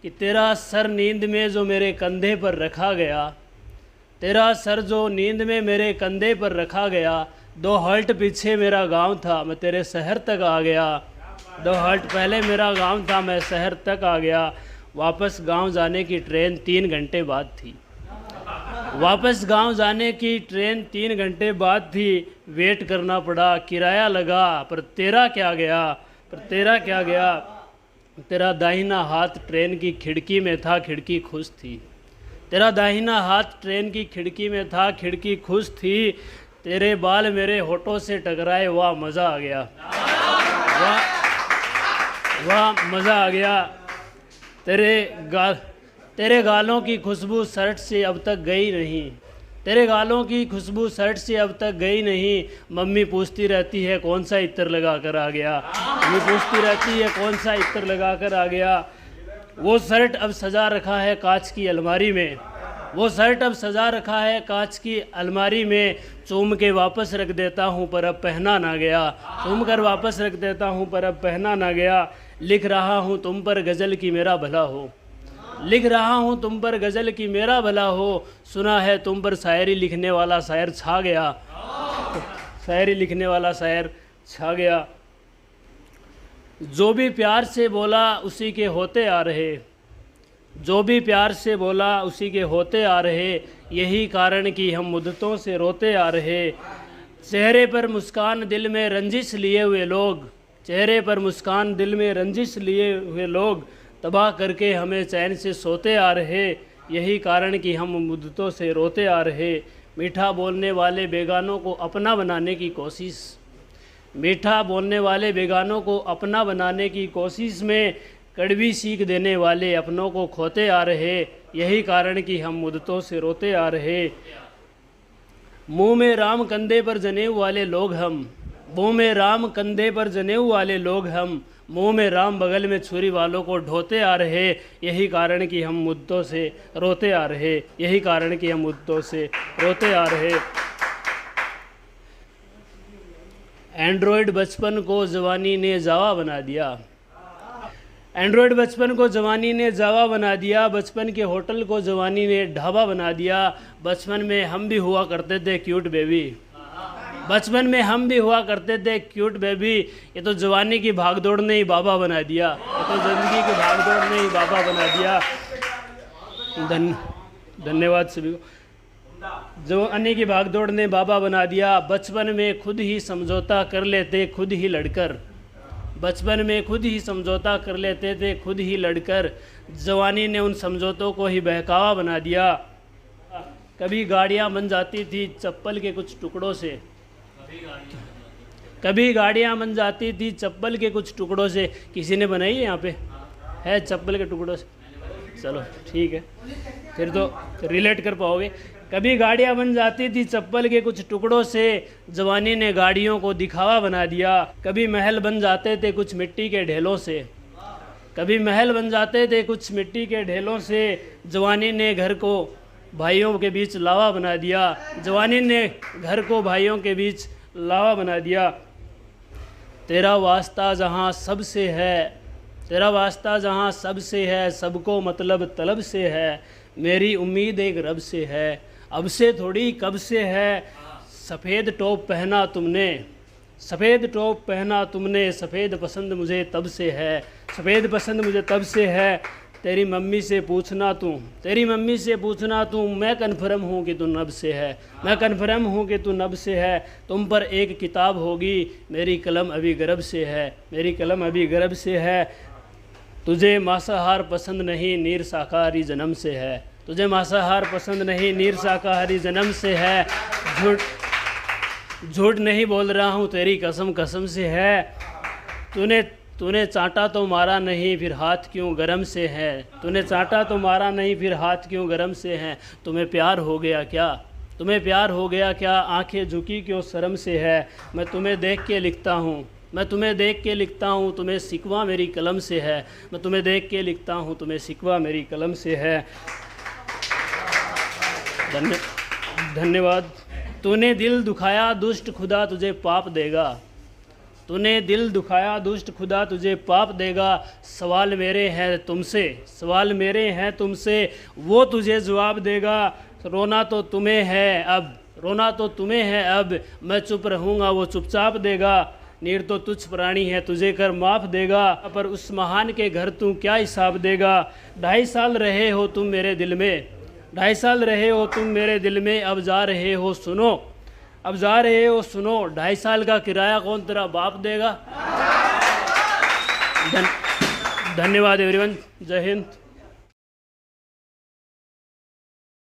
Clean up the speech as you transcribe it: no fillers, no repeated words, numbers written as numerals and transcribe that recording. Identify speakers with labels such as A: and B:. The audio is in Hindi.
A: कि तेरा सर नींद में जो मेरे कंधे पर रखा गया, तेरा सर जो नींद में मेरे कंधे पर रखा गया, 2 हॉल्ट पीछे मेरा गांव था, मैं तेरे शहर तक आ गया। 2 हॉल्ट पहले मेरा गांव था, मैं शहर तक आ गया। वापस गांव जाने की ट्रेन 3 घंटे बाद थी। वापस गांव जाने की ट्रेन 3 घंटे बाद थी। वेट करना पड़ा, किराया लगा, पर तेरा क्या गया, पर तेरा क्या गया। तेरा दाहिना हाथ ट्रेन की खिड़की में था, खिड़की खुश थी। तेरा दाहिना हाथ ट्रेन की खिड़की में था, खिड़की खुश थी। तेरे बाल मेरे होठों से टकराए, वाह मज़ा आ गया, वाह वाह मज़ा आ गया। तेरे गालों की खुशबू शर्ट से अब तक गई नहीं, तेरे गालों की खुशबू शर्ट से अब तक गई नहीं। मम्मी पूछती रहती है कौन सा इत्र लगा कर आ गया, मम्मी पूछती रहती है कौन सा इत्र लगा कर आ गया। वो शर्ट अब सजा रखा है कांच की अलमारी में, वो शर्ट अब सजा रखा है कांच की अलमारी में। चूम के वापस रख देता हूँ पर अब पहना ना गया, चूम कर वापस रख देता हूँ पर अब पहना ना गया। लिख रहा हूँ तुम पर गज़ल की मेरा भला हो, लिख रहा हूँ तुम पर गज़ल की मेरा भला हो। सुना है तुम पर शायरी लिखने वाला शायर छा गया, शायरी लिखने वाला शायर छा गया। जो भी प्यार से बोला उसी के होते आ रहे, जो भी प्यार से बोला उसी के होते आ रहे। यही कारण कि हम मुद्दतों से रोते आ रहे। चेहरे पर मुस्कान दिल में रंजिश लिए हुए लोग, चेहरे पर मुस्कान दिल में रंजिश लिए हुए लोग तबाह करके हमें चैन से सोते आ रहे। यही कारण कि हम मुद्दतों से रोते आ रहे। मीठा बोलने वाले बेगानों को अपना बनाने की कोशिश, मीठा बोलने वाले बेगानों को अपना बनाने की कोशिश में कड़वी सीख देने वाले अपनों को खोते आ रहे। यही कारण कि हम मुद्दतों से रोते आ रहे। मुँह में राम कंधे पर जनेऊ वाले लोग हम, मुँह में राम कंधे पर जनेऊ वाले लोग हम। मुँह में राम बगल में छुरी वालों को ढोते आ रहे। यही कारण कि हम मुद्दों से रोते आ रहे, यही कारण कि हम मुद्दों से रोते आ रहे। एंड्रॉयड बचपन को जवानी ने जावा बना दिया, एंड्रॉयड बचपन को जवानी ने जावा बना दिया। बचपन के होटल को जवानी ने ढाबा बना दिया। बचपन में हम भी हुआ करते थे क्यूट बेबी, बचपन में हम भी हुआ करते थे क्यूट बेबी। ये तो जवानी की भागदौड़ ने ही बाबा बना दिया, ये तो ज़िंदगी की भागदौड़ ने ही बाबा बना दिया। धन्यवाद सभी को। जवानी की भागदौड़ ने बाबा बना दिया। बचपन में खुद ही समझौता कर लेते खुद ही लड़कर, बचपन में खुद ही समझौता कर लेते थे खुद ही लड़कर। जवानी ने उन समझौतों को ही बहकावा बना दिया। कभी गाड़ियाँ बन जाती थी चप्पल के कुछ टुकड़ों से, कभी गाड़ियाँ बन जाती थी चप्पल के कुछ टुकड़ों से। किसी ने बनाई है यहाँ पे? है चप्पल के टुकड़ों से? चलो ठीक है, फिर तो रिलेट कर पाओगे। कभी गाड़ियाँ बन जाती थी चप्पल के कुछ टुकड़ों से। जवानी ने गाड़ियों को दिखावा बना दिया। कभी महल बन जाते थे कुछ मिट्टी के ढेलों से, कभी महल बन जाते थे कुछ मिट्टी के ढेलों से। जवानी ने घर को भाइयों के बीच लावा बना दिया, जवानी ने घर को भाइयों के बीच लावा बना दिया। तेरा वास्ता जहाँ सबसे है, तेरा वास्ता जहाँ सबसे है, सबको मतलब तलब से है। मेरी उम्मीद एक रब से है, अब से थोड़ी कब से है। सफ़ेद टॉप पहना तुमने, सफ़ेद टॉप पहना तुमने। सफ़ेद पसंद मुझे तब से है, सफ़ेद पसंद मुझे तब से है। तेरी मम्मी से पूछना तू, तेरी मम्मी से पूछना तू। मैं कन्फर्म हूँ कि तू नब से है, मैं कन्फर्म हूँ कि तू नब से है। तुम पर एक किताब होगी, मेरी कलम अभी गर्भ से है, मेरी कलम अभी गर्भ से है। तुझे मांसाहार पसंद नहीं, नीर शाकाहारी जन्म से है, तुझे मांसाहार पसंद नहीं, नीर शाकाहारी जन्म से है। झूठ नहीं बोल रहा हूँ, तेरी कसम कसम से है। तूने चाटा तो मारा नहीं, फिर हाथ क्यों गरम से है। तूने चाटा तो मारा नहीं, फिर हाथ क्यों गरम से हैं। तुम्हें प्यार हो गया क्या, तुम्हें प्यार हो गया क्या। आंखें झुकी क्यों शर्म से है। मैं तुम्हें देख के लिखता हूँ, मैं तुम्हें देख के लिखता हूँ। तुम्हें शिकवा मेरी कलम से है, मैं तुम्हें देख के लिखता हूँ। तुम्हें शिकवा मेरी कलम से है। धन्यवाद। तूने दिल दुखाया दुष्ट, खुदा तुझे पाप देगा। तूने दिल दुखाया दुष्ट खुदा तुझे पाप देगा। सवाल मेरे हैं तुमसे, सवाल मेरे हैं तुमसे, वो तुझे जवाब देगा। रोना तो तुम्हें है अब, रोना तो तुम्हें है अब, मैं चुप रहूँगा वो चुपचाप देगा। नीर तो तुच्छ प्राणी है तुझे कर माफ़ देगा, पर उस महान के घर तू क्या हिसाब देगा। 2.5 साल रहे हो तुम मेरे दिल में, 2.5 साल रहे हो तुम मेरे दिल में, अब जा रहे हो सुनो, अब जा रहे हो सुनो। 2.5 साल का किराया कौन तेरा बाप देगा। धन्यवाद एवरीवन, जय हिंद।